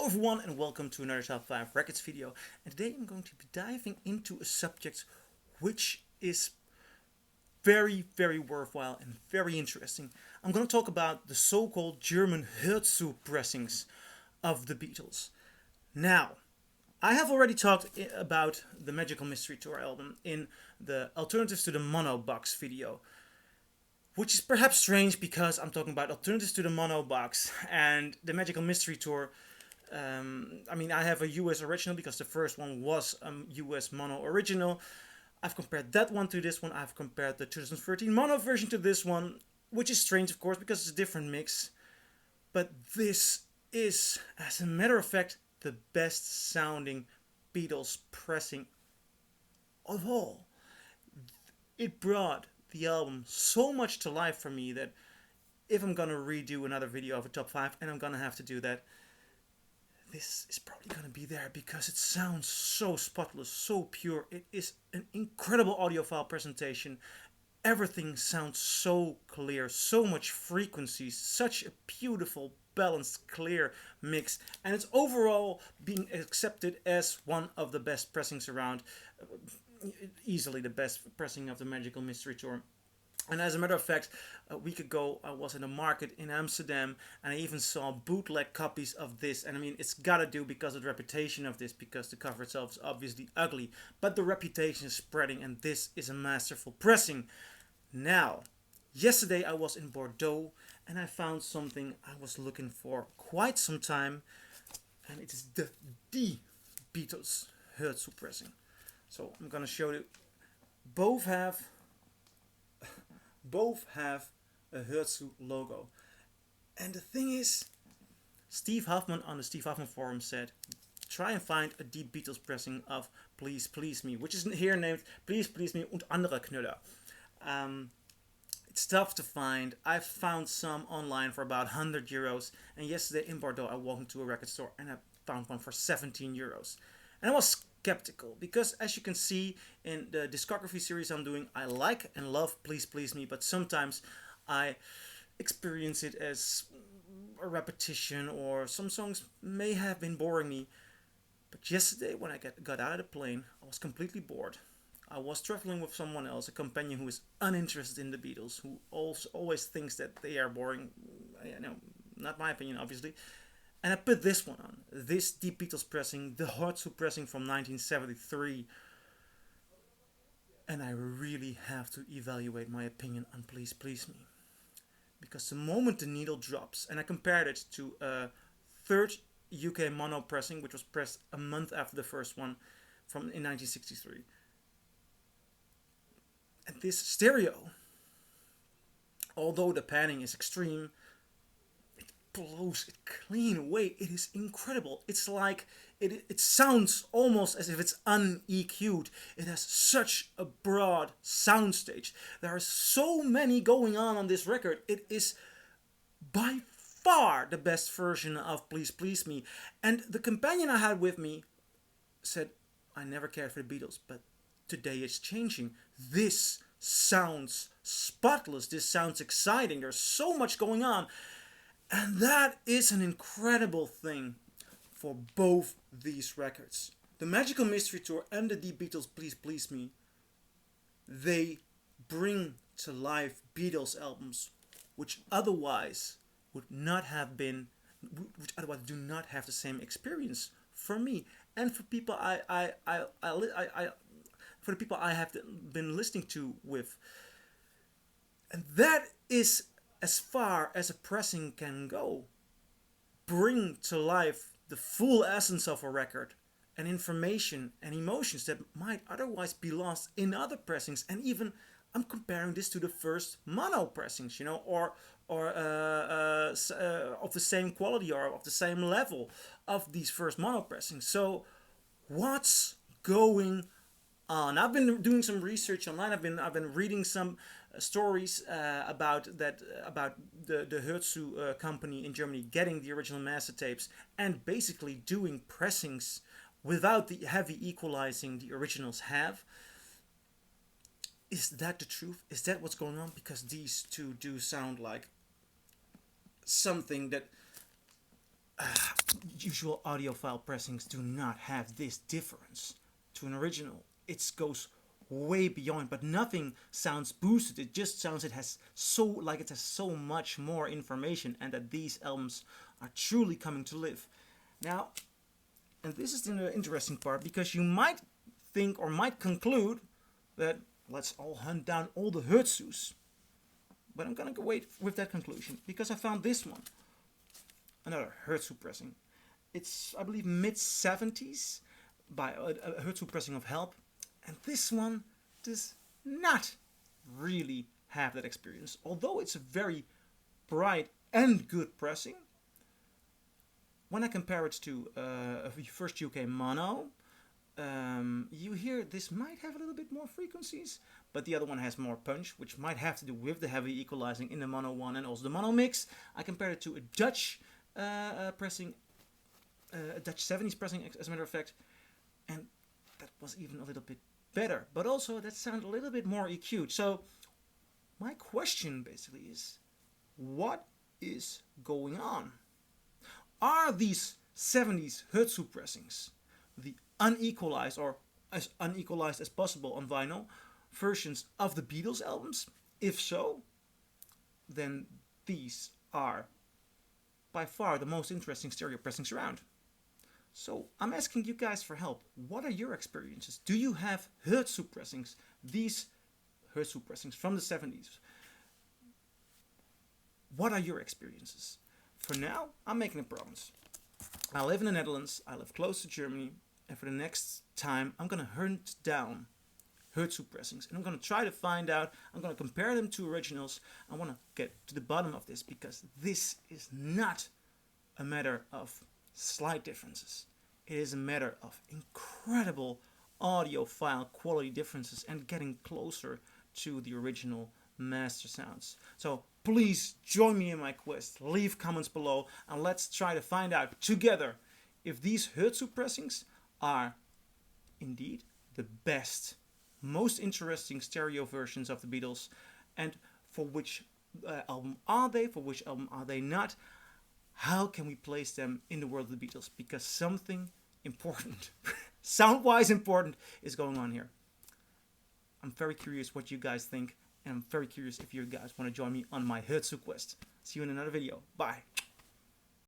Hello everyone and welcome to another Top 5 Records video, and today I'm going to be diving into a subject which is very worthwhile and very interesting. I'm going to talk about the so-called German Herzu pressings of the Beatles. Now, I have already talked about the Magical Mystery Tour album in the Alternatives to the Mono Box video, which is perhaps strange because I'm talking about Alternatives to the Mono Box and the Magical Mystery Tour. I have a US original because the first one was a US mono original. I've compared that one to this one. I've compared the 2013 mono version to this one, which is strange, of course, because it's a different mix. But this is, as a matter of fact, the best sounding Beatles pressing of all. It brought the album so much to life for me that if I'm gonna redo another video of a top 5, and I'm gonna have to do that, this is probably gonna be there because it sounds so spotless, so pure. It is an incredible audiophile presentation. Everything sounds so clear, so much frequency, such a beautiful, balanced, clear mix, and it's overall being accepted as one of the best pressings around. Easily the best pressing of the Magical Mystery Tour. And as a matter of fact, a week ago I was in a market in Amsterdam and I even saw bootleg copies of this. And I mean, it's gotta do because of the reputation of this, because the cover itself is obviously ugly. But the reputation is spreading and this is a masterful pressing. Now, yesterday I was in Bordeaux and I found something I was looking for quite some time. And it is the Beatles Herzu pressing. So I'm gonna show you. Both have a Herzu logo. And the thing is, Steve Huffman on the Steve Huffman forum said, try and find a deep Beatles pressing of Please Please Me, which is here named Please Please Me und andere Knüller. It's tough to find. I found some online for about €100, and yesterday in Bordeaux I walked into a record store and I found one for €17. And I was skeptical because, as you can see in the discography series I'm doing, I like and love Please Please Me, but sometimes I experience it as a repetition, or some songs may have been boring me. But yesterday when I got out of the plane, I was completely bored. I was traveling with someone else, a companion who is uninterested in the Beatles, who also always thinks that they are boring. Not my opinion, obviously. And I put this one on, this Deep Beatles pressing, the Herzu pressing from 1973. And I really have to evaluate my opinion on Please Please Me. Because the moment the needle drops, and I compared it to a third UK mono pressing, which was pressed a month after the first one in 1963. And this stereo, although the panning is extreme, blows it clean away. It is incredible. It's like it sounds almost as if it's un-EQ'd. It has such a broad soundstage. There are so many going on this record. It is by far the best version of Please Please Me. And the companion I had with me said, I never cared for the Beatles, but today it's changing. This sounds spotless. This sounds exciting. There's so much going on. And that is an incredible thing for both these records. The Magical Mystery Tour and the Deep Beatles Please Please Me, they bring to life Beatles albums which otherwise would not have been, which otherwise do not have the same experience for me and for people for the people I have been listening to with. And that is as far as a pressing can go. Bring to life the full essence of a record and information and emotions that might otherwise be lost in other pressings. And even I'm comparing this to the first mono pressings, or of the same quality or of the same level of these first mono pressings. So what's going on? I've been doing some research online. I've been reading some stories about the Herzu company in Germany getting the original master tapes and basically doing pressings without the heavy equalizing the originals have. Is that the truth? Is that what's going on? Because these two do sound like something that usual audiophile pressings do not have this difference to an original. It goes way beyond, but nothing sounds boosted. It just sounds it has so much more information, and that these albums are truly coming to live. Now, and this is the interesting part, because you might think or might conclude that let's all hunt down all the Herzus. But I'm gonna go wait with that conclusion, because I found this one. Another Herzu pressing. It's, I believe, mid-70s by a Herzu pressing of Help. And this one does not really have that experience. Although it's a very bright and good pressing, when I compare it to a first UK mono, you hear this might have a little bit more frequencies, but the other one has more punch, which might have to do with the heavy equalizing in the mono one and also the mono mix. I compared it to a Dutch pressing, a Dutch 70s pressing, as a matter of fact, and that was even a little bit better, but also that sounded a little bit more EQ'd. So my question basically is, what is going on? Are these 70s Herzu pressings the unequalized, or as unequalized as possible on vinyl, versions of the Beatles albums? If so, then these are by far the most interesting stereo pressings around. So I'm asking you guys for help. What are your experiences? Do you have Herzu pressings? These Herzu pressings from the 70s. What are your experiences? For now, I'm making a promise. I live in the Netherlands, I live close to Germany, and for the next time, I'm gonna hunt down Herzu pressings, and I'm gonna try to find out, I'm gonna compare them to originals. I wanna get to the bottom of this, because this is not a matter of slight differences. It is a matter of incredible audiophile quality differences and getting closer to the original master sounds. So please join me in my quest. Leave comments below and let's try to find out together if these Herzu pressings are indeed the best, most interesting stereo versions of the Beatles, and for which album are they, for which album are they not. How can we place them in the world of the Beatles? Because something important, sound-wise important, is going on here. I'm very curious what you guys think, and I'm very curious if you guys want to join me on my Herzu quest. See you in another video. Bye.